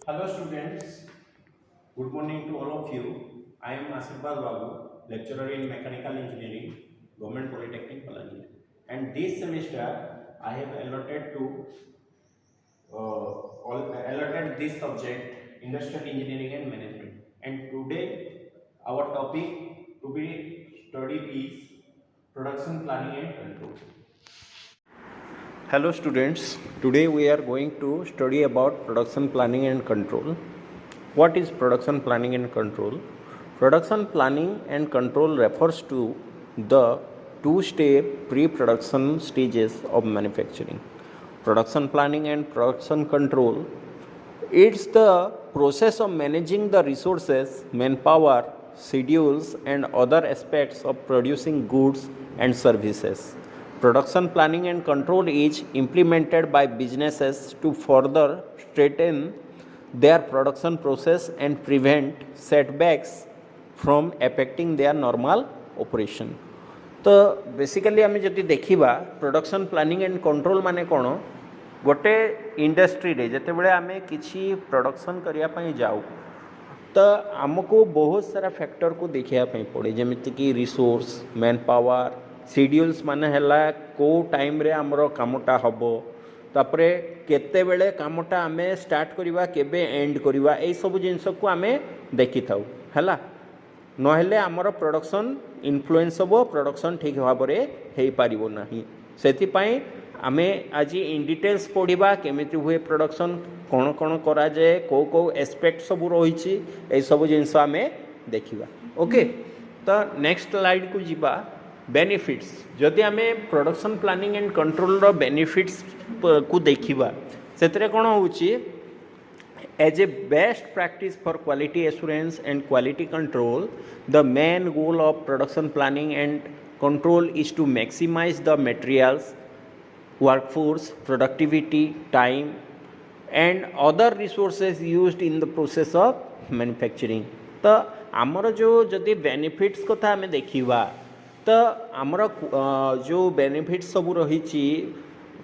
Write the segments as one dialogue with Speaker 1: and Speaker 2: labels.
Speaker 1: Hello students, good morning to all of you. I am Asirpal Babu, lecturer in Mechanical Engineering, Government Polytechnic Palani. And this semester I have allotted this subject Industrial Engineering and Management. And today our topic to be studied is Production Planning and Control. Hello students, today we are going to study about production planning and control. What is production planning and control? Production planning and control refers to the two-step pre-production stages of manufacturing. Production planning and production control, it's the process of managing the resources, manpower, schedules and other aspects of producing goods and services. Production planning and control is implemented by businesses to further strengthen their production process and prevent setbacks from affecting their normal operation. तो basically आम जदि देखा production planning and control माने कौन गोटे industry रे जते बड़े आमे किछि प्रोडक्शन करिया पई जाऊ तो आमको बहुत सारा फैक्टर को देखिया पई पड़े जेमिति कि रिसोर्स मैन पावर शेड्यूल्स माने हला को टाइम रे हमरो कामटा हबो तापरे केते बेले कामटा आमे स्टार्ट करिवा केबे एंड करिवा ए सब जिंस को आमे देखि थाउ हला नहेले आमर प्रोडक्शन इन्फ्लुएंस हबो प्रोडक्शन ठीक भाव रे हेई पारिबो नाही सेति पई आमे आज इन डिटेल्स पढ़िबा केमिति हुए प्रोडक्शन कोन कोन करा जाए को एस्पेक्ट सब रही ए सब जिंस आमे देखिबा ओके तो नेक्स्ट स्लाइड को जीबा बेनिफिट्स जदि आमे प्रोडक्शन प्लानिंग एंड कंट्रोल रो बेनिफिट्स को देखिबा सेतरे कोन होउची As a best practice for quality assurance and quality control, the main goal of production planning and control is to maximize the materials, workforce, productivity, time, and other resources used in the process of manufacturing. तो आमर जो जदि benefits कथा आमे देखिबा तो आमर जो बेनिफिट्स सब रही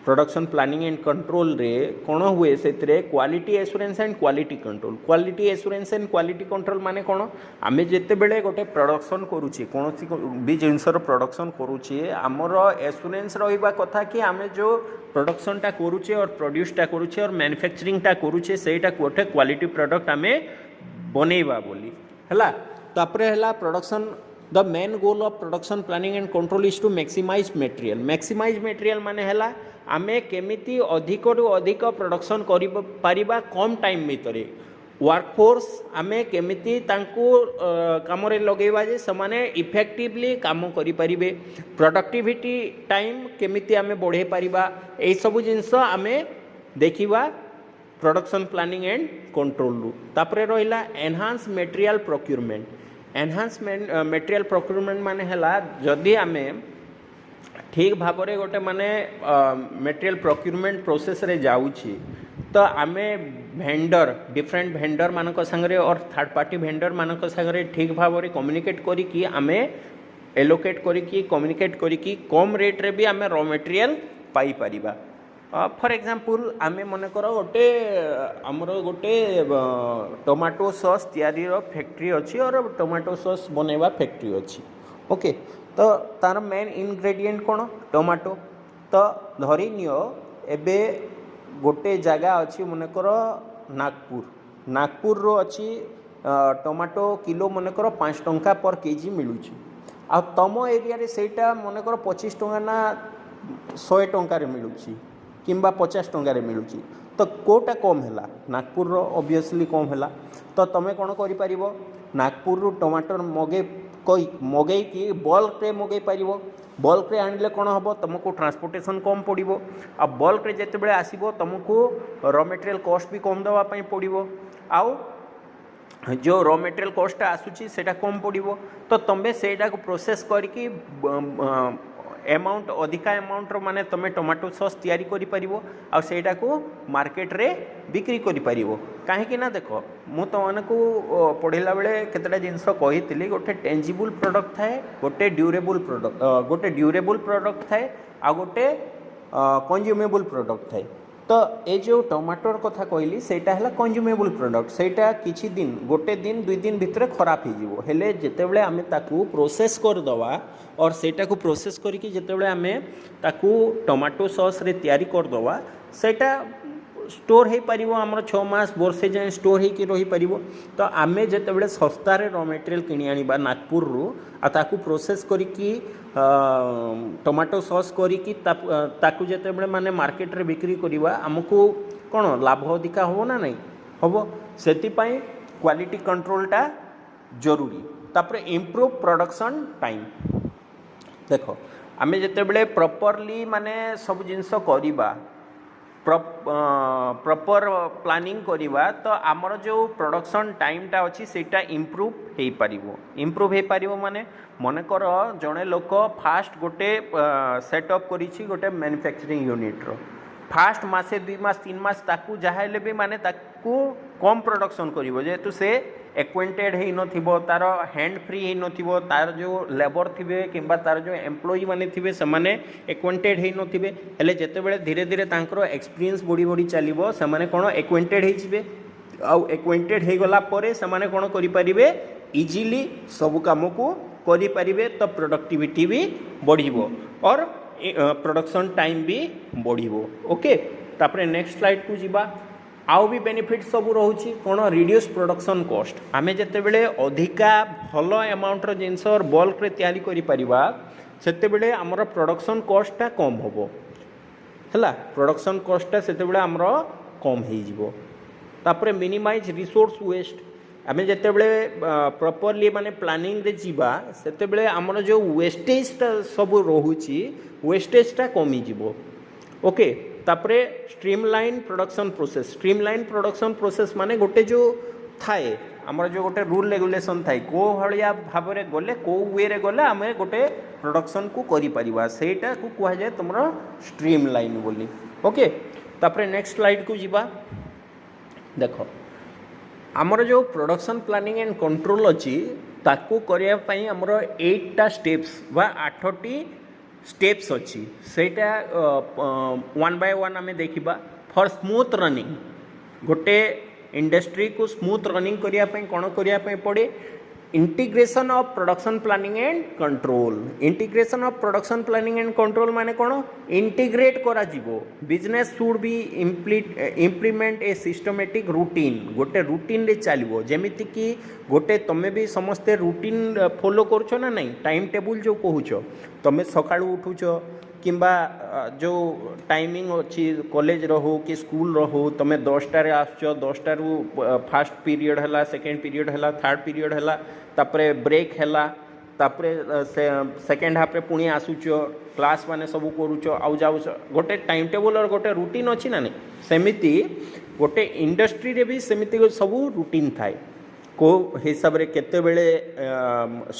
Speaker 1: प्रोडक्शन प्लानिंग एंड कंट्रोल रे कौन हुए से quality assurance and quality control quality assurance and quality control माने कौन आम जिते बड़े गोटे प्रोडक्शन करुचे कौन भी जिनसर प्रोडक्शन करुचे आमर एश्योरेंस रहा कथा कि आम जो प्रोडक्शनटा करुचे और प्रोड्यूसटा करुचे और मैन्युफैक्चरिंगटा करुचे सेटा गोटे क्वालिटी प्रोडक्ट आम बनैबा बोली है तापरे है production the main goal of production planning and control is to maximise material माने है आमे केमिति अधिक रु अधिक प्रोडक्शन करिबा कम टाइम भितर वर्कफोर्स आमे केमिति तांको काम रे लगेबा जे समाने इफेक्टिवली काम करि परिबे प्रोडक्टिविटी टाइम केमिति आमे बढ़े परिबा ए सब जिंस आमे देखिबा प्रोडक्शन प्लानिंग एंड कंट्रोल रु तापरे रहिला एनहांस मटेरियल प्रोक्यूरमेंट माने हला जदि आमे ठीक भाव में गोटे माने मटेरियल प्रोक्यूरमेंट प्रोसेस रे जाउछि तो आमे भेंडर डिफरेंट भेंडर मानक संगरे और थर्ड पार्टी भेंडर मानक संगरे ठीक भाव में कम्युनिकेट करी कि आमे एलोकेट करी कि कम्युनिकेट करी कि कम रेट रे भी आमे रॉ मटेरियल पाई परिबा फॉर एग्जांपल आमे मन कर गोटे हमर गोटे टोमाटो सॉस तैयारी रो फैक्ट्री अछि और टोमाटो सॉस बनेवा फैक्ट्री अछि ओके तो तार मेन इनग्रेडिएंट कौन टोमाटो तो धरी नियो एबे गोटे जगह अच्छी मनकर नागपुर रो अच्छी टोमाटो किलो मनकर 5 टंका पर केजी मिलूची आ तम एरिया रे सेटा मनकर 25 टंका ना 100 टंका रे मिलूची किंबा 50 टंका रे मिलूची तो कोटा कम हैला नागपुर रो ऑब्वियसली कम हैला तो तमे कोन करि परिबो नागपुर रो टमाटर मगे कि बल्क रे मगे पारिबो बल्क रे आनिले कोन हबो तुमको ट्रांसपोर्टेशन कम पड़िबो आ बल्क रे जेते बेले आसीबो तुमको रॉ मटेरियल कॉस्ट भी कम दवा पई पड़िबो आउ जो रॉ मटेरियल कॉस्ट आसुची सेटा कम पड़िबो तो तंबे सेटा को प्रोसेस करके एमाउंट अधिका एमाउंट रो माने तमे टोमाटो सॉस तैयारी करि परिबो आ सेटा को मार्केट रे बिक्री करि परिबो काहे कि ना देखो मु तो मानको पढ़िला बेले केतटा जिंस कहितली गोटे टेंजिबल प्रोडक्ट थाए गोटे ड्यूरेबल प्रोडक्ट थाए आ गोटे कंज्यूमेबल प्रोडक्ट थाए तो ये जो टमाटर कथा कहली सेटा है कंज्यूमेबल प्रोडक्ट सेटा किछि दिन गोटे दिन 2 दिन भितर खराब हो हेले जेतेबेले आमे ताकू प्रोसेस करदवा और सेटा को प्रोसेस करके जेतेबेले आमे ताकू टमाटो सॉस रे तैयारी करदवा सेटा स्टोर हो पार आमर 6 मास वर्षे जाए स्टोर होकर रही पार तो आम जितेबाला सस्तार र मटेरियल किणी आनिबा नागपुर रु ताकू प्रोसेस करिकी टमाटो सॉस करिकी ताकू जितेबाला माने मार्केट रे बिक्री करवा आमको कौन लाभ अधिका हो ना नहीं हम से क्वालिटी कंट्रोलटा जरूरी तापर इम्प्रूव प्रोडक्शन टाइम देख आम जितेबाला प्रॉपर्ली माने सब जिनस करवा प्रॉपर प्लानिंग करवा तो आमर जो प्रोडक्शन टाइमटा अच्छी सेटा इम्प्रूव हो पार माने मनकर जड़े लोक फास्ट गोटे सेटअप करिछि गोटे मैन्युफैक्चरिंग यूनिट रो फास्ट मासे 2 मास 3 मास ताकू जहाँ भी माने ताकू कम प्रोडक्शन करिवो जेहेतु से एक्वेंटेड है नथिबो तार हैंड फ्री है नथिबो तार जो लेबर थिबे किंबा तार जो एम्प्लॉई माने थिबे से माने एक्वेंटेड है नथिबे हेले जेतेबेले धीरे धीरे तांकर एक्सपीरियंस बढ़ी बढ़ी चलिबो से माने कोन एक्वेंटेड है जिबे आ एक्वेंटेड है गला परे से माने कोन करि परिबे इजीली सब काम को करि परिबे तो प्रोडक्टिविटी भी बढ़िबो और प्रोडक्शन टाइम भी बढ़िबो ओके तापरे नेक्स्ट स्लाइड को जिबा आउ भी बेनिफिट सब रोचे कौन रिड्यूस प्रोडक्शन कॉस्ट आम जितेबले अधिका भल अमाउंट जिनस और बल्क रे तैयारी करि परिबा सेतेबेले आमर प्रोडक्शन कॉस्टटा कम होबो हैला प्रोडक्शन कॉस्टटा सेतेबेले आमर कम हो जिवो तापरे मिनिमाइज रिसोर्स वेस्ट आम जितेबले प्रॉपर्ली माने प्लानिंग रे जीवा सेतेबेले आमर जो वेस्टेजटा सब रोहुची वेस्टेजटा कमी जिवो ओके तापरे स्ट्रीमलाइन प्रोडक्शन प्रोसेस माने गोटे जो थाए आमर जो गोटे रूल रेगुलेशन थाए को भाया भाव में गले को वे रे गले आम गोटे प्रोडक्शन को करि परिबा सेटा को कहा जाए तुम स्ट्रीमलाइन बोली ओके तापरे नेक्स्ट स्लाइड को जीवा देखो आमर जो प्रोडक्शन प्लानिंग एंड कंट्रोल अच्छी ताकू करिया पई आमर 8टा स्टेप्स वा 8टी स्टेप्स अच्छी सेटा 1 बाय 1 आम देखा फॉर स्मूथ रनिंग गोटे इंडस्ट्री को स्मूथ रनिंग करने कौन करने पड़े integration of production planning and control integration of production planning and control माने कौन इंटीग्रेट करा जीवो business should be implement a systematic routine गोटे रूटीन रे चलो जेमिति कि गोटे तमे भी समस्ते रूटीन फॉलो करुछ ना नहीं टाइम टेबुल जो कहूछ तमे सकाळु उठुछ किंबा जो टाइमिंग अच्छी कॉलेज रहो कि स्कूल रहो तुम 10टार आस 10टार फास्ट पीरियड है सेकेंड पीरियड है थर्ड पीरियड है तापरे ब्रेक है तापरे सेकेंड हाफ रे पुणी आसुच क्लास माने सब करूच आउ जाऊच गोटे टाइम टेबल और गोटे रूटीन अच्छी ना नहीं सेमिति गोटे इंडस्ट्री रे भी सेमिति सब रूटीन थाए को हिसाब रे केते बेले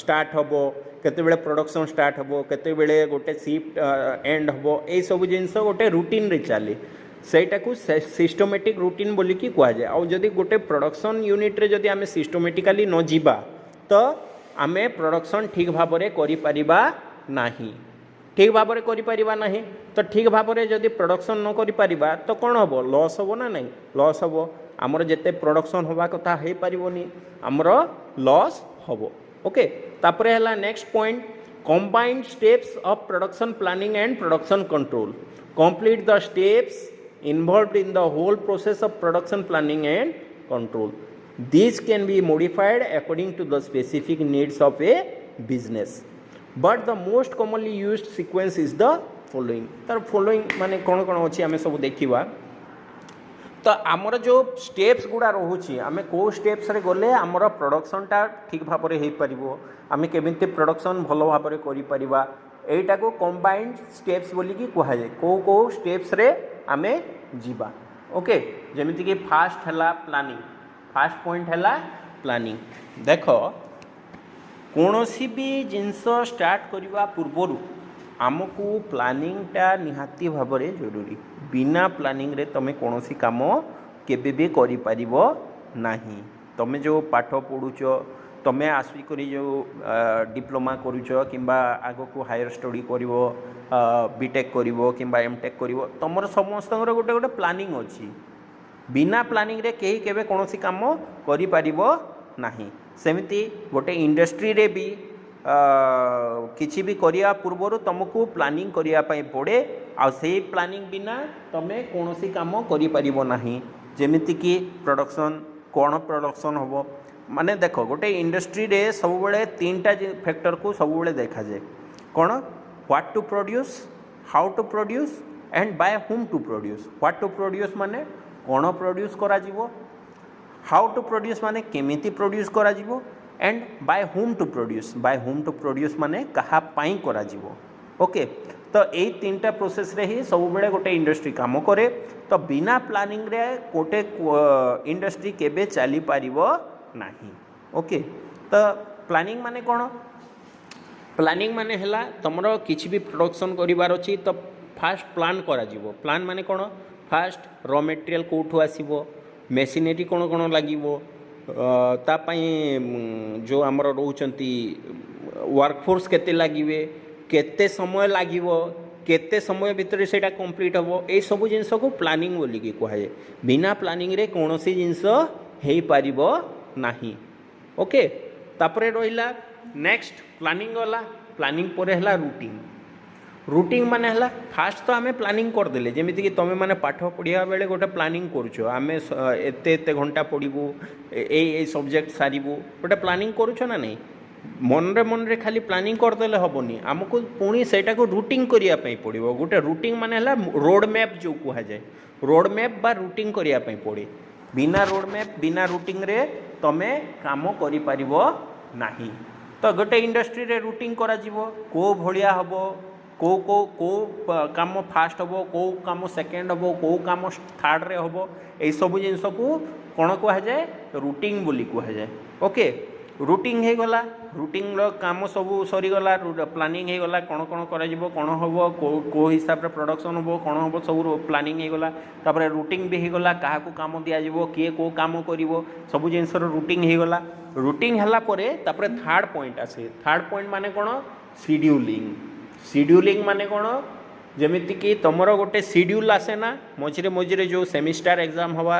Speaker 1: स्टार्ट हबो केते बेले प्रोडक्शन स्टार्ट हबो केते बेले गोटे शिफ्ट एंड हबो ए सब जिनस गोटे रूटीन रे चले सेटा को सिस्टमेटिक रूटीन बोली कि कह जाए आउ जदि गोटे प्रोडक्शन यूनिट रे जदि आमे सिस्टमेटिकली न जीवा तो आमे प्रोडक्शन ठीक भाव रे करि परिबा नाही ठीक भाव रे करि परिबा नाही तो ठीक भाव रे जदि प्रोडक्शन न करि परिबा तो कोन हबो लॉस हबो ना नहीं लॉस हबो आमर जेते प्रोडक्शन होबा कथा हे पारिबोनी आमर लॉस हबो ओके तापरे हला next point combined steps of production planning and production control complete the steps involved in the whole process of production planning and control these can be modified according to the specific needs of a business but the most commonly used sequence is the following तार following माने कौन कौन अच्छी आम सब देखा तो आमर जो स्टेप्स गुड़ा रोचे आम कौ स्टेप्स रे गले आमर प्रोडक्शनटा ठीक भाव में हो पार आम केमिति प्रोडक्शन भल भाव में करिपरिबा एटा को कंबाइंड स्टेप्स बोली कि कह जाए कौ कौ स्टेप्स रे आमे जीवा ओके जेमिति कि फास्ट हला प्लानिंग फास्ट पॉइंट है प्लानिंग देख कौन सी भी जिनस स्टार्ट करने पूर्वर आमको प्लानिंगटा निहाती भाव में जरूरी बिना प्लानिंग रे तमें कौन सी काम केबे भी करि परिबो नाही तमें जो पाठ पढ़ुच तुम्हें आसिक जो डिप्लोमा करुच कि आग को हायर स्टडी कर बीटेक कर कि एमटेक कर तुम समस्त गोटे गोटे प्लानिंग अच्छी बिना प्लानिंग रे कहीं केबे कौन काम करि नाही सेमिति गोटे इंडस्ट्री रे भी किछि भी करिया पूर्व तुमको प्लानिंग करिया पई पड़े आ से प्लानिंग बिना तमे कौन काम करि परिबो नाही जेमिति कि प्रोडक्शन कौन प्रोडक्शन होबो माने देखो गोटे इंडस्ट्री रे सब बेले तीनटा फैक्टर को सब बेले देखा जाए कौन what to produce how to produce and by whom to produce what to produce माने कौन प्रोड्यूस करा जीवो हाउ टू प्रोड्यूस माने केमिति प्रोड्यूस करा जीवो and by whom to produce माने कहा पाई करा जीवो ओके तो यही तीनटा प्रोसेस रे ही सब बेले गोटे इंडस्ट्री काम करे तो बिना प्लानिंग रे गोटे इंडस्ट्री केबे चली पारिबो नाही ओके तो प्लानिंग माने कौन प्लानिंग माने हैला तुमरो किछि भी प्रोडक्शन करिवार अछि तो फास्ट प्लान करा जीवो प्लान माने कौन फास्ट रॉ मटेरियल कोठू आसीबो मेसिनरी कौन कौन लागिबो तापाई जो आमर रोचंती वर्कफोर्स केते लागिवे केते समय लागिबो केते समय भितर सेटा कंप्लीट हबो ए सब जिंस को प्लानिंग बोली कि कहे बिना प्लानिंग रे कोनोसी जिंस हेई पारिबो नाही ओके तापरे रहिला नेक्स्ट प्लानिंग वाला प्लानिंग परे हला रूटिंग माने हला फास्ट तो आमे प्लानिंग कर देले जेमिति कि तमे माने पाठ पढ़िया बेले गोटे प्लानिंग करूछो आमे एते एते घंटा पढ़िबू ए सब्जेक्ट सारिबू गोटे प्लानिंग करूछो ना नहीं मन रे खाली प्लानिंग कर देले हबनी हमको पुणी सेटा को रूटिंग करिया पई पड़िबो गोटे रूटिंग माने हला रोड मैप जो कुहा जाय रोड मैप बा रूटिंग करिया पई पड़े बिना रोड मैप बिना रूटिंग रे तमे काम करि पारिबो नाही तो गोटे इंडस्ट्री रे रूटिंग करा जीवो को भलिया हबो को काम फास्ट हबो को काम सेकेंड हबो को काम थर्ड रे हबो ए सब जिंस को कौन कह जाए रूटिंग बोली कह जाए ओके रूटिंग हो गला रूटिंग काम सब सरीगला प्लानिंग हो गला कौन कौन करा जीवो कौन हबो को हिसाब रे प्रोडक्शन हबो कौन हबो सब प्लानिंग हो गला तापर रूटिंग भी हो गला काहा को काम दिया जीवो किए को काम करिवो सब जिंस रो रूटिंग हो गला रूटिंग हला परे तापर थर्ड पॉइंट आसे थर्ड पॉइंट माने कौन शेड्यूलिंग माने कौन जमीती कि तुमर गोटे शेड्यूल आसे ना मझे मझे जो सेमिस्टर एग्जाम हवा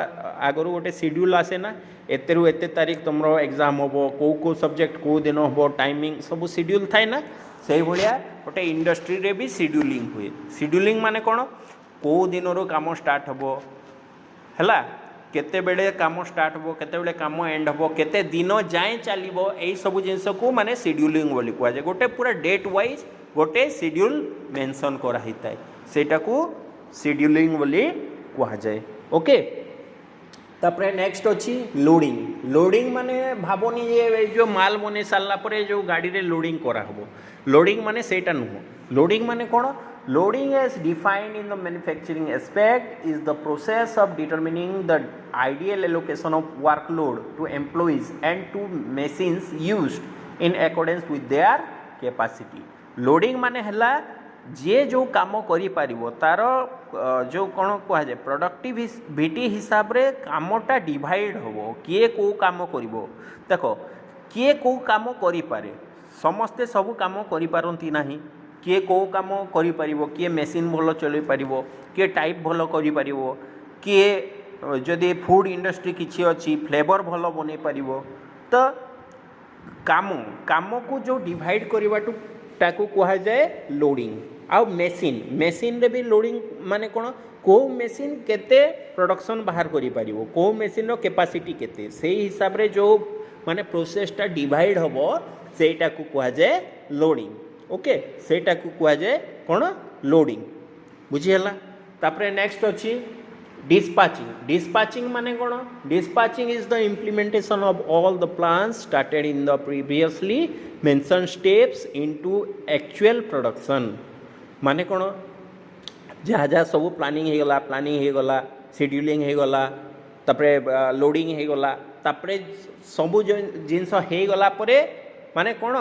Speaker 1: आगरू गोटे शेड्यूल आसे ना एते रु एते तारीख तुम एग्जाम हम को सब्जेक्ट को दिन हम टाइमिंग सब शेड्यूल थाए ना से भाया गोटे इंडस्ट्री रे भी शेड्यूलिंग हुए शेड्यूलिंग माने कौन को दिन रो काम स्टार्ट हम है केते बेले काम स्टार्ट हो केते बेले काम एंड हो केते दिन जाए चलो यही सब जिनस को माने शेड्यूलिंग बोली कह जाए गोटे पूरा डेट वाइज गोटे शेड्यूल मेंशन करा हिता है सेटा को शेड्यूलिंग बोली कह जाए ओके तापरे नेक्स्ट अच्छी लोडिंग माने भावनी ये जो माल बने सारा पर जो गाड़ी रे लोडिंग करा हबो लोडिंग माने सेटा नुह लोडिंग माने कौन loading as defined in the manufacturing aspect is the process of determining the ideal allocation of workload to employees and to machines used in accordance with their capacity loading माने हला जे जो काम करि पारिबो तार जो कौन कह जाए प्रोडक्टिविटी हिसाब रे कामटा डिवाइड होबो किए को काम करिवो देखो किए को काम करि पारे समस्ते सब काम करि पारंती नाही किए को काम करि पारिबो किए मेसीन भलो चलै पारिबो किए टाइप भलो करि पारिबो किए जदि फूड इंडस्ट्री किछि अछि फ्लेवर भलो बनै पारिबो तो काम को जो डिवाइड करबाटू ताकू कहा जाए लोडिंग आउ मेसीन रे भी लोडिंग माने कोन को मेसीन केते प्रोडक्शन बाहर करि पारिबो को मेसीन रो कैपेसिटी केते सेही हिसाब रे जो माने प्रोसेसटा डिवाइड हबो सेटा को कहा जाए लोडिंग ओके सेटा को कह जाए कौन लोडिंग बुझीगला तापरे नेक्स्ट अच्छी डिस्पैचिंग माने कौन dispatching is the implementation of all the plans started in the previously mention steps into actual production माने कौन जहाँ जहाँ सब प्लानिंग हो गला शेड्यूलिंग हो गला तापरे लोडिंग हो गला तापरे सब जिनस हो गला परे माने कौन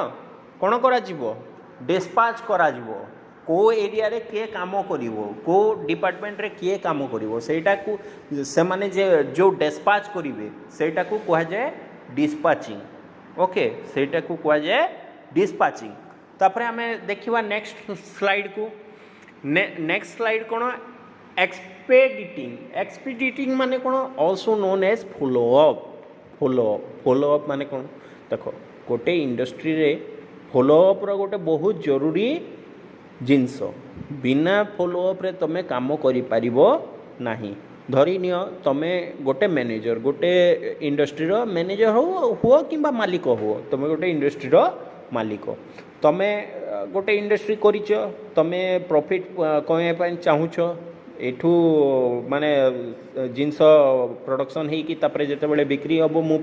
Speaker 1: कौन करा जीवो डिस्पैच करा जीवो को एरिया रे किए काम करिवो को डिपार्टमेंट रे किए काम करिवो सेटा को से माने जे जो डिस्पैच करिवे सेटा को कहा जाए डिस्पैचिंग ओके सेटा को कह जाए डिस्पैचिंग। तापर आम देखा नेक्स्ट स्लाइड को नेक्स्ट स्लाइड कौन एक्सपेडिटिंग। एक्सपेडिटिंग माने कौन also known as follow up. Follow up माने कौन देख गोटे इंडस्ट्री रे फॉलो अप रो गोटे बहुत जरूरी जिनस बिना फॉलो अप रे तमे काम करि परिबो नाही। धरी नियो तमे गोटे मैनेजर गोटे इंडस्ट्री रो मैनेजर हुओ कि मालिक हुओ तमे गोटे इंडस्ट्री रो मालिक तमे गोटे इंडस्ट्री करिच तमे प्रॉफिट कमाइबा पई चाहूछ एठू माने जिनस प्रोडक्शन हे कि तापरे जेते बेले बिक्री हबो मु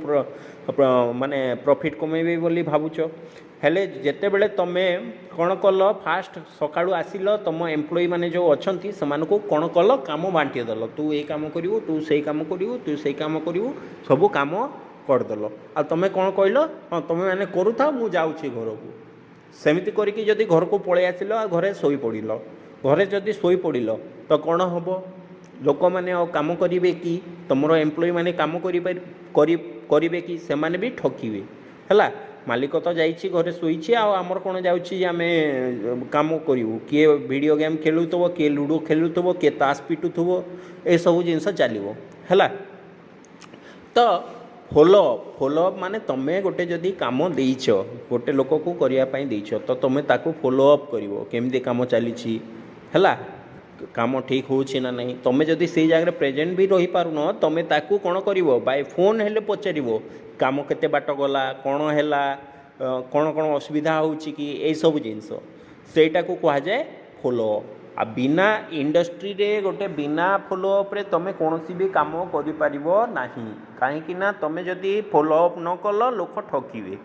Speaker 1: माने प्रॉफिट कमाइबे बोली भाबुछ। हेले जेते बेले तमे कौन कल फास्ट सकाळू आसिल तुम एम्प्लॉई माने जो अछंती समान को कौन कल काम बांटी देल तू ए काम करिवु तू सेई काम करिवु तू सेई काम करिवु सब काम करदेल आ तमे कौन कहल हाँ तुम मैंने करूथा मु जाउछि घर को सेमिति करिकि जदि घर को पळे आसिल आ घरे सोई पड़िल घरे जदि सोई पड़िल तो कौन हम लोक मैंने काम करेंगे कि तुम एम्प्लॉई मैंने काम करेंगे कि से माने भी ठकिवे है। मालिक तो जाइए घरे शोची आमर कौन जाऊँगी आम कम करूँ किए वीडियो गेम खेलुव किए लुडो खेलुव किए ताश पिटुव ए सब जिनस चलो है। तो फॉलो अप माने तमें गोटे जदि कम देच गोटे लोक को करने देच तो तुम्हें ताकू फॉलो अप कर केमती कम चली है काम ठीक होची ना नहीं तुम्हें जदि से जगह प्रेजेंट भी रही पारुन तुम्हें ताकू कौन कर बाय फोन हेले पचार काम केते बाट गला कौन है कौन कौन असुविधा होची कि ये सब जिनस सेटा को कह जाए फॉलो अप। आ बिना इंडस्ट्री रे गोटे बिना फॉलो अप रे तमे कौनसी भी काम करि परिबो नाही कहीं ना तमे जदि फॉलो अप न कल लोक ठकिवे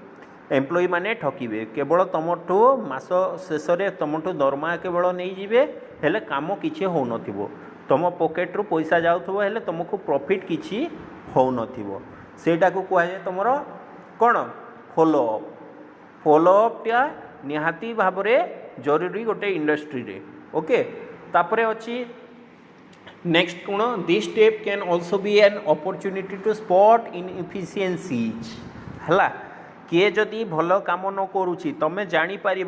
Speaker 1: एम्प्लॉई माने ठकिवे केवल तुमठू मास शेष में तुमठू दरमा केवल नहीं जीवे हेले काम किछि हो नथिबो तुम पॉकेट रु पैसा जाउथबो हेले तुमको प्रॉफिट किछि हो नथिबो सेटा को कह जाए तुमर कौन फॉलो अप। फॉलो अप टा निहाती भाव जरूरी गोटे इंडस्ट्री रे ओके। तापरे अछि नेक्स्ट कौन this step can also be an opportunity to spot inefficiencies है। किए जदि भल काम न करुच्ची तमें जापर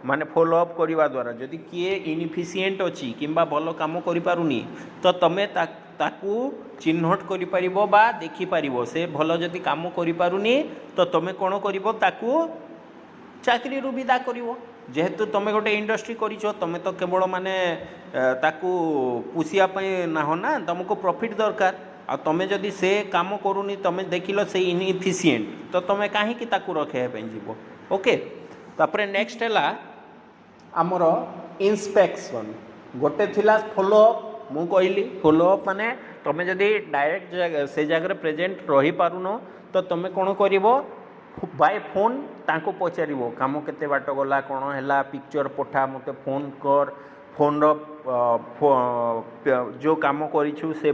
Speaker 1: माने फॉलो अप करने द्वारा जदि किए इनएफिशिएंट अच्छी कि भल कम करें तो तुम्हें ताकू चिन्हट कर देखिपर से भल जदि कम करें तो तुम्हें कौन कर चाकरी विदा कर जेहेतु तुम्हें गोटे इंडस्ट्री करिछ तुम्हें तो केवल माने ताकू पुषियापाई नाह ना तुमको प्रॉफिट दरकार आ तुम्हें जदि से काम करूनी तुम्हें देखिल से इनएफिशिएंट तो तुम्हें कहीं रखे जीव ओके। तापरे नेक्स्ट है आमर इंस्पेक्शन गोटे थिला फॉलो अप मु कहली फॉलो अप माने तुम्हें जदि डायरेक्ट से जगह प्रेजेंट रही पारुन तो तुम्हें कौन कर बाय फोन तांको पचार काम केते बाट गला कौन है पिक्चर पठा मते फोन कर फोन जो काम करिछु से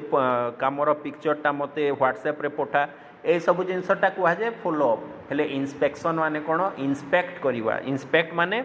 Speaker 1: कामर पिक्चरटा मते व्हाट्सएप रे पठा ए सब जिनसटा कह जाए फॉलो अप। हेले इंस्पेक्शन माने कौन इंस्पेक्ट करवा इंस्पेक्ट माने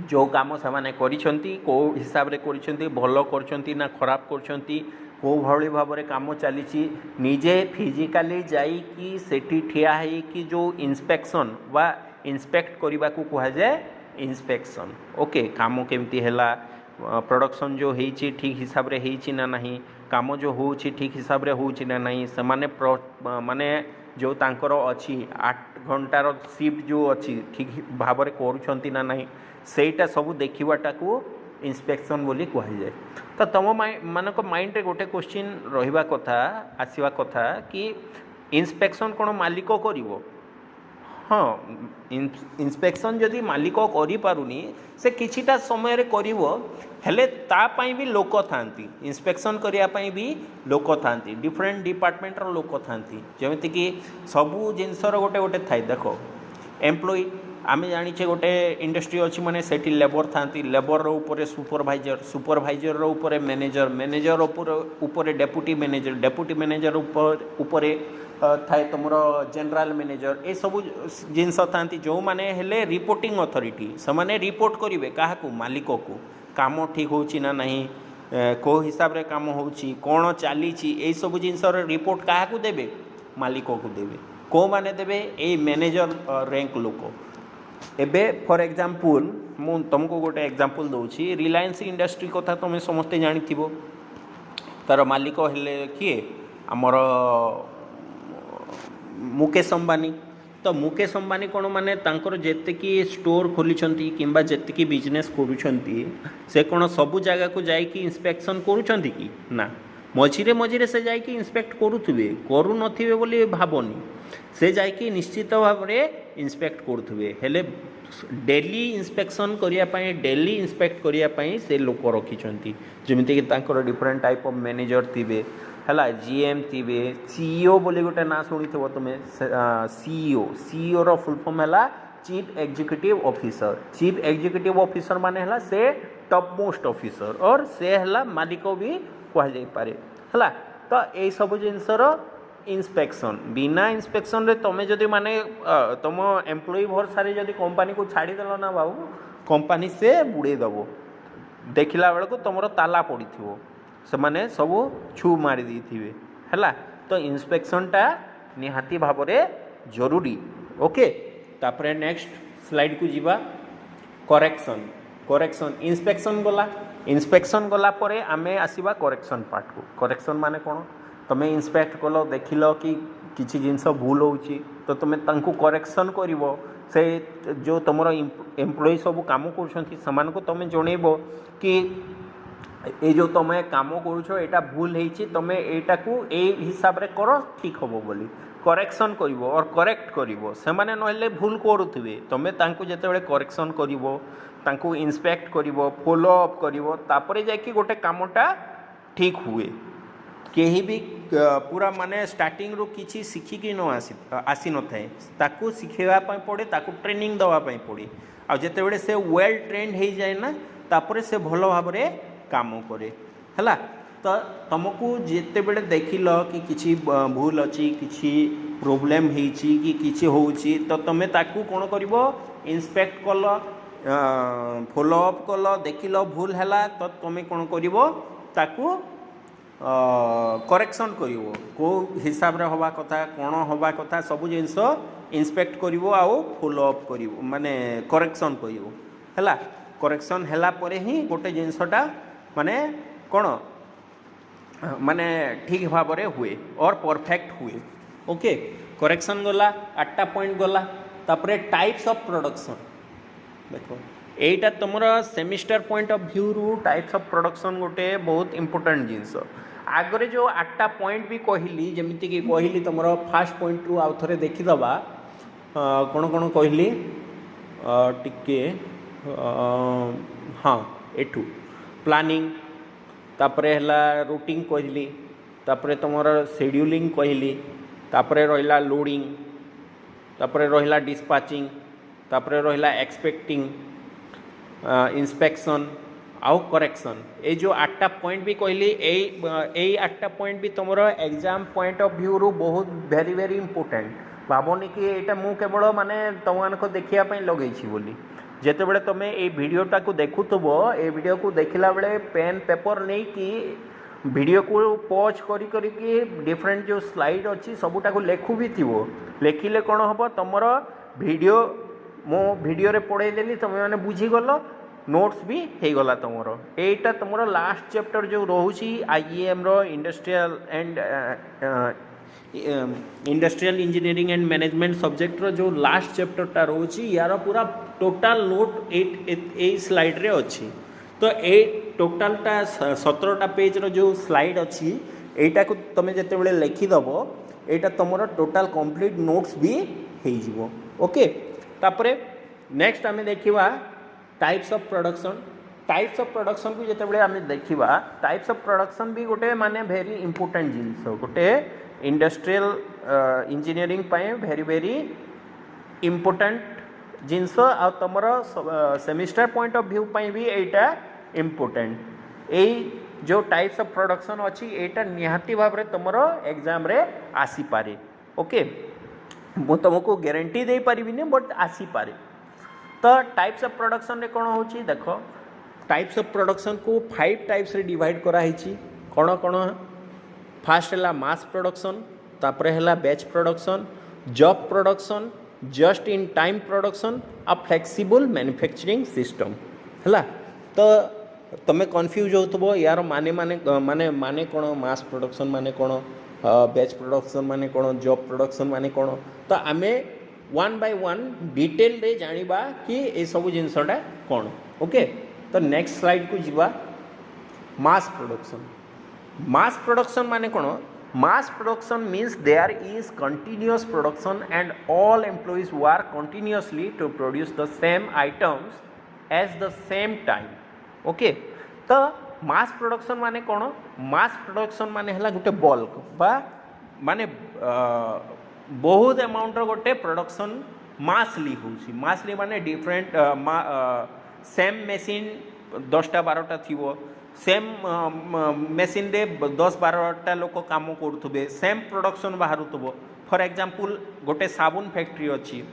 Speaker 1: जो काम से माने करिसंती को हिसाब रे करिसंती भल करछंती ना खराब करछंती को भली भाव में काम चली निजे फिजिकाली जाइकी सेठी ठिया है कि जो इंस्पेक्शन वा इंस्पेक्ट करने को कह जाए इंस्पेक्शन ओके। काम केमती हैला प्रोडक्शन जो होती ठीक हिसाब रे होती ना नहीं काम जो हो ठीक हिसाब रे होची ना नहीं से माने जो तांकर अच्छी 8 घंटार शिफ्ट जो अच्छी ठीक भाव में करुँच ना नहीं सेटा सब देखवाटा को इंस्पेक्शन बोली कह जाए। तो तुम मानक माइंड रे गोटे क्वेश्चन रहिबा कथा आसीबा कथा कि इंस्पेक्शन कौन मालिक करिवो हाँ इंस्पेक्शन जदि मालिक करि पारुनी से किछिटा समय रे करिवो हेले ता पई भी लोक थांती इंस्पेक्शन करिया पई भी लोक थांती डिफरेंट डिपार्टमेंट रो लोक थांती जेमिति कि सबु जिनसर गोटे गोटे थाई देखो एम्प्लॉई आमे जानिछे गोटे इंडस्ट्री अच्छी माने सेठी लेबर थांती लेबर ऊपर सुपरवाइजर सुपरवाइजर ऊपर मैनेजर मैनेजर ऊपर डेप्यूटी मैनेजर ऊपर थाए तुम जनरल मैनेजर ए सब जिनस था जो माने हेले रिपोर्टिंग अथॉरिटी से माने रिपोर्ट करेंगे क्या मालिक को काम ठीक होची ना नहीं को हिसाब रे काम होची कौन चली सब जिनस रिपोर्ट क्या देवे मालिक को देवे को माने देबे ए मैनेजर रैंक लोक एबे फॉर एग्जांपल मु तुमको गोटे एग्जांपल दउछि रिलायंस इंडस्ट्री कथा तुम समस्ते जानिथिबो तार मालिक हेले किए आमर मुकेश अंबानी तो मुकेश अंबानी कौन माने तांकर जेतिकी स्टोर खोली किंबा जेतिकी बिजनेस करूछंती से कौन सबु जगह को जाइकी इंस्पेक्शन करूछंती कि ना मझिरे मझिरे से जाइकी इंस्पेक्ट करुथुबे करू नथिबे बोली भाबनी से जाइकी निश्चित भाव में इंस्पेक्ट करुथुबे हेले डेली इंस्पेक्शन करिया पई डेली इंस्पेक्ट करिया पई से लोक रखिछंती जेमिति कि तांकर डिफरेंट टाइप ऑफ मैनेजर थिबे हला जीएम थिबे सीईओ बोली गोटे ना शुणिथिबो तुमे सीईओ रो फुल फॉर्म हला चीफ एग्जीक्यूटिव ऑफिसर माने हला से टॉप मोस्ट ऑफिसर और से हला मालिक भी कह जाई पारे हला तो ए सब जिनसर इंस्पेक्शन बिना इंस्पेक्शन रे तमे जदि माने तुम एम्प्लॉई भरसा रे जदि कंपनी को छाड़ी देलो ना बाबू कंपनी से बुड़े दबो देखिला बेल को तुमरो ताला पड़ी थिबो से माने सब छू मारी देथिबे हला तो इंस्पेक्शनटा निहाती भाव में जरूरी ओके तापरे नेक्स्ट स्लाइड को जीवा करेक्शन इंस्पेक्शन गला परे आमे आसीबा करेक्शन पार्ट को करेक्शन माने कोन तमे इंस्पेक्ट कलो देखिलो कि किछि जिंस भूल होउची तो तमे तांको करेक्शन करिवो से जो तुमरो एम्प्लॉई सब काम करछंती समान को तमे जणेबो कि ये जो तुम काम करुछ एटा भूल है तुम एटा को ए हिसाब रे करो ठीक हम बोली करेक्शन करिवो और करेक्ट करिवो से माने नहले भूल करुथिबे तुम तांको जेतेबेले करेक्शन करिवो तांको इंस्पेक्ट करिवो फॉलो अप करिवो तापरे जाकी गोटे कामटा ठीक हुए केही भी पूरा माने स्टार्टिंग रो किछि सिखिकी न आसी न थाए ताकू सिखेवा पय पड़े ताकू ट्रेनिंग दवा पय पड़े आ जेतेबेले से वेल ट्रेंड हो जाए ना तापरे से भलो भाव रे काम करे हला तो तुमको जिते बड़े देखिल कि किसी भूल अच्छी किसी प्रोब्लेम होइछि कि किसी होउछि तो तुम ताकू कौन करिवो इंस्पेक्ट कल फॉलो अप कल देखिल भूल हैला तो तुम कौन करिवो ताकू करेक्शन करिवो को हिसाब रे हवा कथा कौन हवा कथा सब जिनस इंस्पेक्ट करिवो आउ फॉलो अप करिवो माने करेक्शन करिवो हला करेक्शन हैला परे ही गोटे जिनसटा माने कौन माने ठीक भाव में हुए और परफेक्ट हुए ओके करेक्शन गला 8टा पॉइंट गला तापरे टाइप्स ऑफ प्रोडक्शन देखो एटा तुमर सेमिस्टर पॉइंट ऑफ व्यू रु टाइप्स ऑफ प्रोडक्शन गोटे बहुत इंपोर्टेंट जिनस आगरे जो 8टा पॉइंट भी कहली जमिति कि कहली तुमर फास्ट पॉइंट रु आउ थरे देखि दबा कौन कौन कहली टिके हाँ एठू प्लानिंग तापरे हला रूटिंग कहली तापरे तुमर शेड्यूलिंग कहली तापरे रहिला लोडिंग तापरे रहिला डिस्पैचिंग तापरे रहिला एक्सपेक्टिंग इंस्पेक्शन आउ करेक्शन ए जो 8टा पॉइंट भी कहली ए 8टा पॉइंट भी तुमर एग्जाम पॉइंट ऑफ व्यू रु बहुत वेरी वेरी इंपोर्टेंट भावनी कि एटा मु केवल माने तुमको देखिया पई लगेछि बोली जेते बड़े तुम ये वीडियोटा को देखुथबो ए वीडियो को देखला बेले पेन पेपर नहीं कि वीडियो को पॉज करी करी कि डिफरेंट जो स्लाइड अच्छी सबूटा को लेखु भी थी लेखिले कौन हम तुमर वीडियो मो वीडियो रे पढ़े देली तुम मैंने बुझीगल नोट्स भी हो गला तुमर एटा तुमर लास्ट चैप्टर जो रोची आईएएम रो industrial engineering and management subject रो जो लास्ट चैप्टरटा रोची यार पूरा टोटाल नोट ए स्लाइड रे अच्छी तो ए टोटालटा 17टा पेज रो जो स्लाइड अच्छी एटा को तुम जिते बड़े लिखिदेव एटा तुमर टोटाल कंप्लीट नोट्स भी हो ओके तापरे नेक्स्ट आम देखा टाइप्स ऑफ प्रोडक्शन को जिते बड़े आम देखा टाइप्स ऑफ प्रोडक्शन भी गोटे माने वेरी इंपोर्टेंट जिनस गोटे industrial engineering very very important जिनस आ तुम सेमिस्टर पॉइंट ऑफ व्यू भी एटा इंपोर्टेंट ए जो टाइप्स ऑफ प्रोडक्शन अच्छी एटा निहाती भाव में तुम एग्जाम रे आसी पारे ओके मु तुमको गारंटी दे पारिबिनी बट आसी पारे तो टाइप्स ऑफ प्रोडक्शन रे कौन हो देख टाइप्स ऑफ प्रोडक्शन को 5 टाइप्स रे डिवाइड कराई कौन कौन फास्ट है मास प्रोडक्शन तापरे है batch production job production, just in time production आ फ्लेक्सिबल मैन्युफैक्चरिंग सिस्टम है। तो तुम्हें कन्फ्यूज हो यार माने माने माने माने कौन मास प्रोडक्शन माने कौन बैच प्रोडक्शन माने कौन जॉब प्रोडक्शन माने कौन। तो आम वन बाय वन डिटेल रे जानिबा कि ये सब जिनसटा कौन। ओके, तो नेक्स्ट स्लाइड को जीवा। मास प्रोडक्शन, मास प्रोडक्शन माने कौन। Mass production means there is continuous production and all employees work continuously to produce the same items at the same time. Okay, तो मास प्रोडक्शन माने कौन। मास प्रोडक्शन माने हला गोटे बल्क बा माने बहुत अमाउंट गोटे प्रोडक्शन मासली होउसी। मासली माने डिफरेंट सेम मेसीन 10टा 12टा थी, सेम मेसीन रे 10-12टा लोक काम करुवे, सेम प्रोडक्शन बाहर। फॉर एग्जांपल गोटे साबुन फैक्ट्री अच्छी,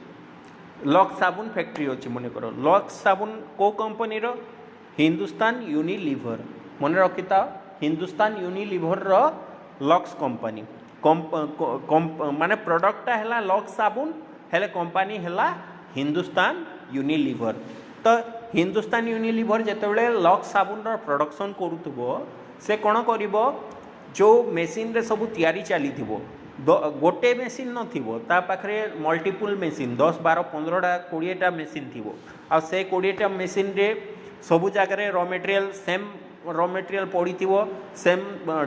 Speaker 1: लक्स साबुन फैक्ट्री अच्छी मन कर। लक्स साबुन को कंपनी रो, हिंदुस्तान यूनिलीवर। मन रखी था हिंदुस्तान यूनिलीवर रो लक्स कंपनी माने प्रोडक्टटा है लक्स साबुन हेले कंपनी है हिंदुस्तान यूनिलीवर। तो हिंदुस्तान यूनिलीवर जितेबाला लक्स साबुन प्रोडक्शन करुथबो से कौन कर जो मेसीन रे सब तैयारी चली गोटे मेसीन नथिबो ता पाखरे मल्टीपल मेसीन 10 12 15टा 20टा मेसीन थिबो। आ से 20टा मेसीन रे सबु जगह raw material same raw material पड़ी सेम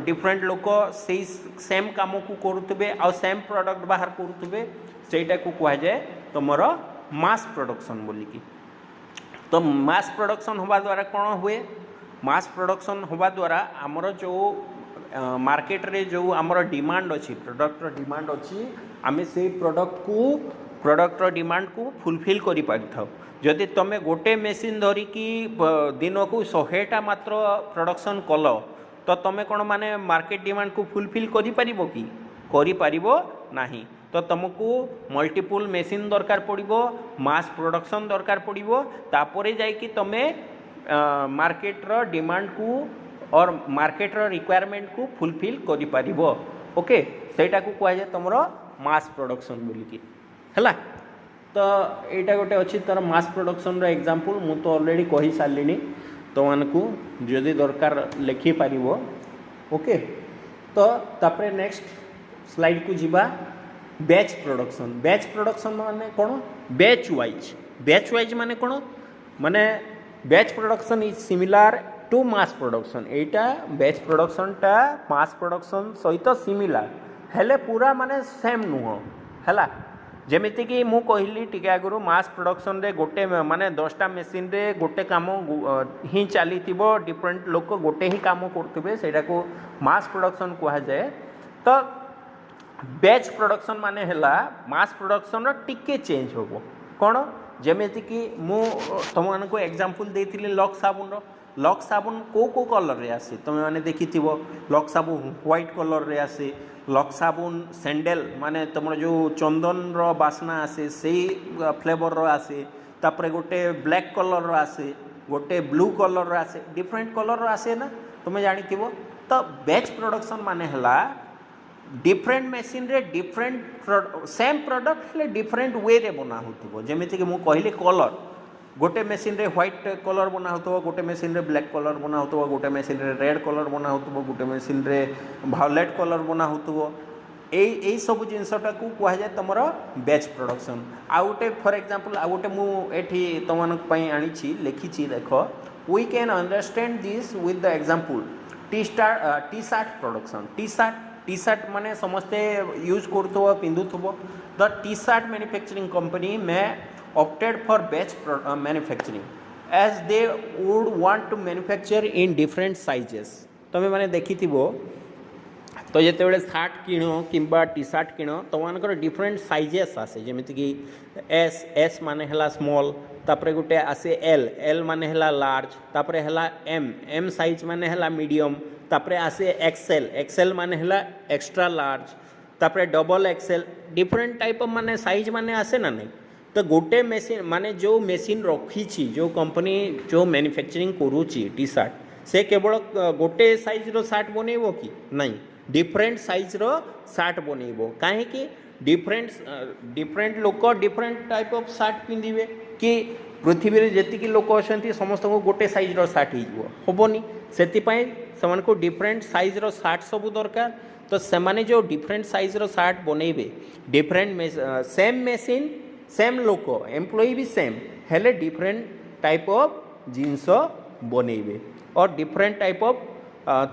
Speaker 1: डिफरेंट लोक से सेम काम को करुवे आ सेम प्रोडक्ट बाहर करुवे, सेटा को कह जाए तुमर मास प्रोडक्शन बोलिकी। तो मास प्रोडक्शन होबा द्वारा कौन हुए। मास प्रोडक्शन होबा द्वारा आमर जो मार्केट रे जो आमर डिमांड अच्छी प्रोडक्टर डिमांड अच्छी आम से प्रोडक्टर डिमांड को फुलफिल करि पारि थाउ। जदि तुम गोटे मेसीन धरिकी दिन को 100टा मात्र प्रोडक्शन कल तो तुम कौन माने मार्केट डिमांड को फुलफिल करि पारिबो कि करि पारिबो नाही। तो तुमको मल्टीपल मेसीन दरकार पड़िबो, मास प्रोडक्शन दरकार पड़िबो, तापरे जाइकी तुमे मार्केट रो डिमांड को और मार्केट रो रिक्वायरमेंट को फुलफिल करि पारिबो। ओके, सेटा को कह जाए तुमरो मास प्रोडक्शन बोलिकी हैला। तो यहाँ गोटे अच्छी तार मास प्रोडक्शन रो एग्जांपल मु तो ऑलरेडी कहि सारलिनी तो मानकू जदि दरकार लिखि पारिबो। ओके, तो तापरे नेक्स्ट स्लाइड को जीवा। बैच प्रोडक्शन, बैच प्रोडक्शन माने कौन बैच वाइज माने कौन माने batch production is similar to mass production. एटा बैच प्रोडक्शन टा मास प्रोडक्शन सहित सिमिलर हेले पूरा माने सेम नुह हैला। जेमिति कि मु कहली टिके आगुरु मास प्रोडक्शन रे गोटे माने 10टा मेसीन रे गोटे काम ही चली डिफरेंट लोक गोटे ही काम करते सेटा को मास प्रोडक्शन कहा जाए। तो बैच प्रोडक्शन माने हैला मास प्रोडक्शन टिके चेंज होबो कौन जेमिति कि मु तुम को एग्जांपल देथिले लक्स साबुन लक्स साबुन को कलर रे आसे तुम माने देखिथिबो लक्स साबुन व्हाइट कलर रे आसे। लक्स साबुन सैंडल माने तुम जो चंदन रो बासना आसे से फ्लेवर रो आसे। तापरे गोटे ब्लैक कलर रो आसे, गोटे ब्लू कलर रो आसे, डिफरेंट कलर रो आसे ना तुम जानिथिबो। तो बैच प्रोडक्शन माने हैला डिफरेंट मेसीन रे डिफरेंट सेम प्रोडक्ट ले डिफरेंट वे रे बना होतबो। जेमिति कि मु कहली कलर गोटे मेसीन रे व्हाइट कलर बना होतबो, गोटे मेसीन रे ब्लैक कलर बना होतबो, गोटे मेसीन रे रेड कलर बना होतबो, गोटे मेसीन रे वायलेट कलर बना होतबो। एई सब जिनसटा को कह जाए तुमर बैच प्रोडक्शन। आ गोटे फॉर एग्जांपल आ गोटे मु एठी तुमनक पई आनिछि लिखिछि देखो we can understand this with the example T shirt production. T shirt माने समस्ते यूज करथबो पिंधुथबो। The T shirt manufacturing company में opted for batch manufacturing as they would want to manufacture in different sizes। तुम मैंने देखी तो जिते बड़े शार्ट किण कि टी शर्ट किण तुमर डिफरेंट साइजेस आसे जमीती कि एस माने हला स्मॉल, तापरे गोटे आसे एल माने हला लार्ज, तापरे हला एम साइज माने हला मीडियम, तापरे आसे एक्सएल माने हला एक्स्ट्रा लार्ज, तापरे double XL different type of माने साइज माने आसे ना नहीं। तो गोटे मेसीन माने जो मेसीन रखी जो कंपनी जो मैन्युफैक्चरिंग करुची टी शर्ट से केवल गोटे साइज रो शर्ट बनइबो कि नहीं डिफरेंट साइज रो शर्ट बनइबो। काहे कि डिफरेंट लोक डिफरेंट टाइप ऑफ सार्ट पिंधे कि पृथ्वी जी लोक अच्छा समस्त को गोटे साइज्र सार्ट होबनी से डिफरेंट साइज्र सार्ट सब दरकार तो सेमाने जो डिफरेंट साइज्र सार्ट बनइबे डिफरेंट सेम मेसीन सेम लोक एम्प्लॉई भी सेम हेले डिफरेंट टाइप ऑफ जिनस बनइबे और डिफरेंट टाइप ऑफ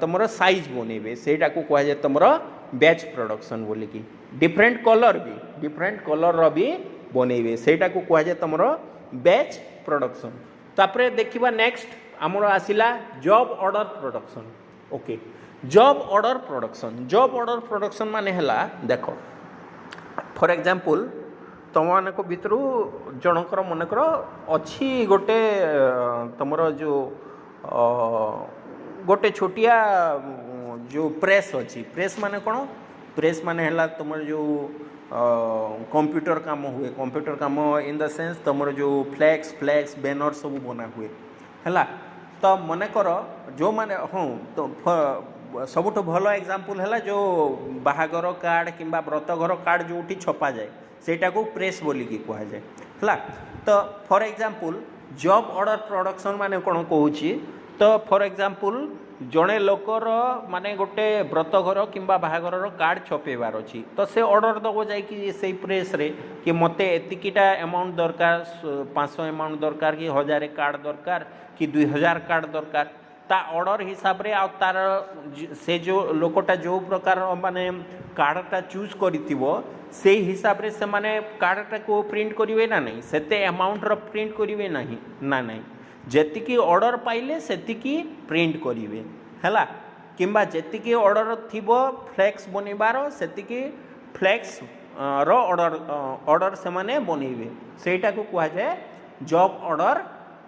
Speaker 1: तुम साइज बनइबे सेटा को कह जाए तुम बैच प्रोडक्शन बोलिकी डिफरेंट कलर भी बनइबे सेटा को कह जाए तुम बैच प्रोडक्शन तापरे देखिबा नेक्स्ट आमर आसिला job order production okay job order production माने हला देखो फॉर एग्जांपल तुम मान भितर जनकर मनकर अच्छी गोटे तुम जो गोटे छोटिया जो प्रेस अच्छी प्रेस माने कौन प्रेस माने हला तुम जो कंप्यूटर काम हुए कंप्यूटर काम इन द सेंस तुम जो फ्लैक्स बैनर सब बना हुए है तो मन कर जो माने हाँ तो सबुठ भल एग्जांपल है जो बाहागर कार्ड कि व्रतघर कार्ड जो छपा जाए सेटा को प्रेस बोलिकी कह जाए है तो for example job order production माने कौन कहूँ तो फॉर एग्जांपल जड़े लोकर माने गोटे व्रतघर कि बाहागर कार्ड छपेबार अच्छी तो से ऑर्डर दब जा प्रेस रे कि मते एतिकीटा अमाउंट दरकार 500 अमाउंट दरकार कि 1000 कार्ड दरकार कि 2000 कार्ड दरकार ता ऑर्डर हिसाब रे तार से जो लोकटा जो प्रकार माने कार्डटा चूज करितिबो से हिसाब रे से माने कार्डटा को प्रिंट करिवे ना नहीं सेते अमाउंट रो प्रिंट करिवे नहीं ना नहीं जेतिकी ऑर्डर पाइले सेतिकी प्रिंट करिवे हैला किंबा जेतिकी ऑर्डर थिबो फ्लेक्स बनिबार सेतिकी फ्लेक्स रो ऑर्डर से माने बनेइबे सेटा को कह जाए जॉब ऑर्डर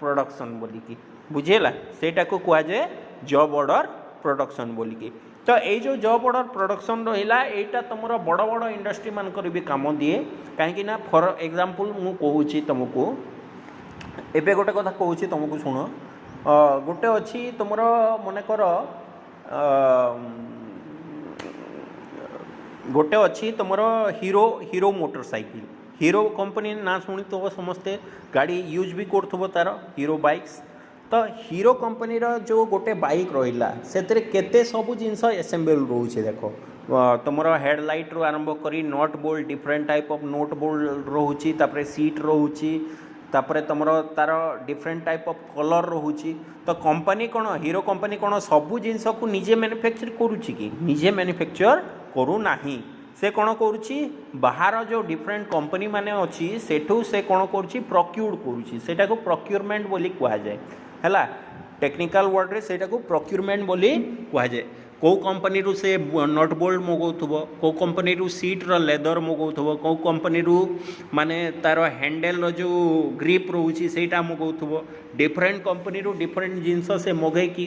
Speaker 1: प्रोडक्शन बोलिकी बुझेला सेटा को कह जाए जॉब ऑर्डर प्रोडक्शन बोलिकी तो ये जो जॉब ऑर्डर प्रोडक्शन रहा यहाँ तुम बड़ बड़ इंडस्ट्री मानकर भी काम दिए कहीं फॉर एग्जांपल मु कहूँ तुमको एबे गोटे कथा कहूँ तुमको शुण गोटे अच्छी तुम मनकर गोटे अच्छी तुम हीरो मोटरसाइकिल हीरो कंपनी ना शुणी तो समस्ते गाड़ी यूज भी कर तार हीरो बाइक्स तो हीरो कंपनी जो गोटे बाइक रहा से केते सबू जिनस एसेम्बल रोचे देख तुम हेडलाइट रू आरंभ करी nut bolt different type of nut bolt रोची तापरे सीट रोची तापरे तुम तार डिफरेंट टाइप ऑफ कलर रोची तो कंपनी कौन हीरो कंपनी कौन सबू जिनस को निजे मैन्युफैक्चर करुच्ची कि निजे मैन्युफैक्चर करू नाही से कौन करुच्ची बाहर जो डिफरेंट कंपनी माने अच्छी सेठू से कौन करुच्ची प्रोक्यूर करुच्ची सेटा को प्रोक्यूरमेंट बोली कह जाए है टेक्निकल वर्ड रे सेटा को प्रोक्यूरमेंट बोली कह जाए कौ कंपनी रू से नट बोल्ट मगाउथबो कौ कंपनी रू सीट रो लेदर मगाउथबो कौ कंपनी रू माने तार हैंडल रो जो ग्रिप रोची सेटा मगाउथबो डिफरेंट कंपनी रू डिफरेंट जिनस से मगै की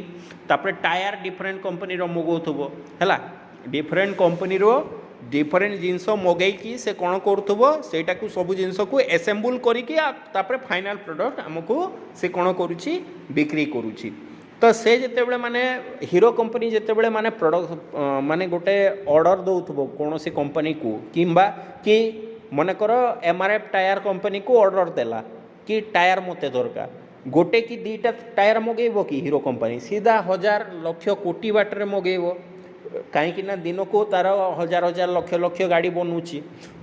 Speaker 1: तापर टायर डिफरेंट कंपनी रो मगाउथबो हैला डिफरेंट कंपनी रो डिफरेंट जिनस मगै की से कौन करुथबो सेटा को सब जिनस को एसेम्बल करिकी तापर फाइनल प्रोडक्ट हमको से कौन करुची बिक्री करुची तो से जितेबले माने हीरो कंपनी जितेबले माने प्रोडक्ट माने गोटे ऑर्डर दउथबो कौन सी कंपनी को किंबा कि मनकर एमआरएफ टायर कंपनी को ऑर्डर देला कि टायर मते दरकार गोटे कि दीटा टायर मगेबो कि हीरो कंपनी सीधा 1000 लक्ष कोटी बाटर मगेबो कहीं दिन को तार 1000 लक्ष लक्ष गाड़ी बनूची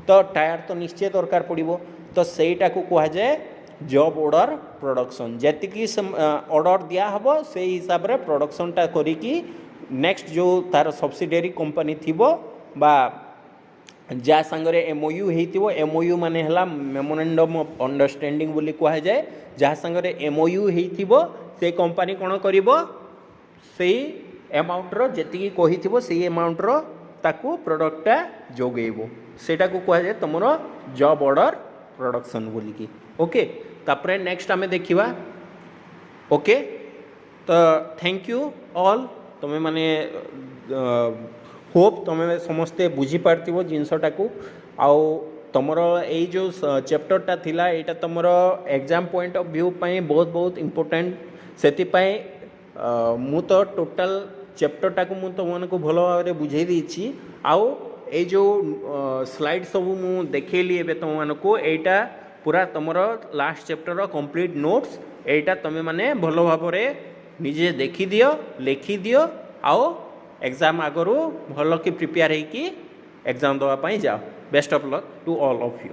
Speaker 1: तो टायर तो निश्चय दरकार पड़ो तो सेटा को कह जाए जॉब ऑर्डर प्रोडक्शन जी ऑर्डर दिया हम से हिसाब रे प्रोडक्शनटा करिकी नेक्स्ट जो तार सब्सिडियरी कंपनी थिबो बा जा संगरे एमओयू हेतिबो एमओयू माने हला मेमोरेंडम ऑफ अंडरस्टैंडिंग बोली कह जाए जहाँ संगरे एमओयू हेतिबो से कंपनी कौन करिबो सेही अमाउंट रो जेतिकी कहिथिबो सेही अमाउंट रो ताकू प्रोडक्टटा जोगेबो सेटा को कह जाए तुमरो जॉब ऑर्डर प्रोडक्शन बोलिकी ओके तापरे नेक्स्ट आमे देखिबा ओके तो थैंक यू ऑल तुम माने होप तुम समस्ते बुझी पार्थिबो जिनसटा को आउ तुमर ए जो चैप्टरटा थिला एटा तुमर एग्जाम पॉइंट ऑफ व्यू पई बहुत बहुत इंपोर्टेंट सेति पई मु तो टोटल चैप्टरटा को मु तुमको भल भाव बुझे देछि आउ ये जो स्लाइड सब मु देखली एबे तुम मानकु एटा पूरा तुमर लास्ट चैप्टर कंप्लीट नोट्स एटा तुम माने भल भाव निजे देखी दियो लिखी दियो आओ एग्जाम आगरू भल कि प्रिपेयर होगी एग्जाम देवाई जाओ best of luck to all of you.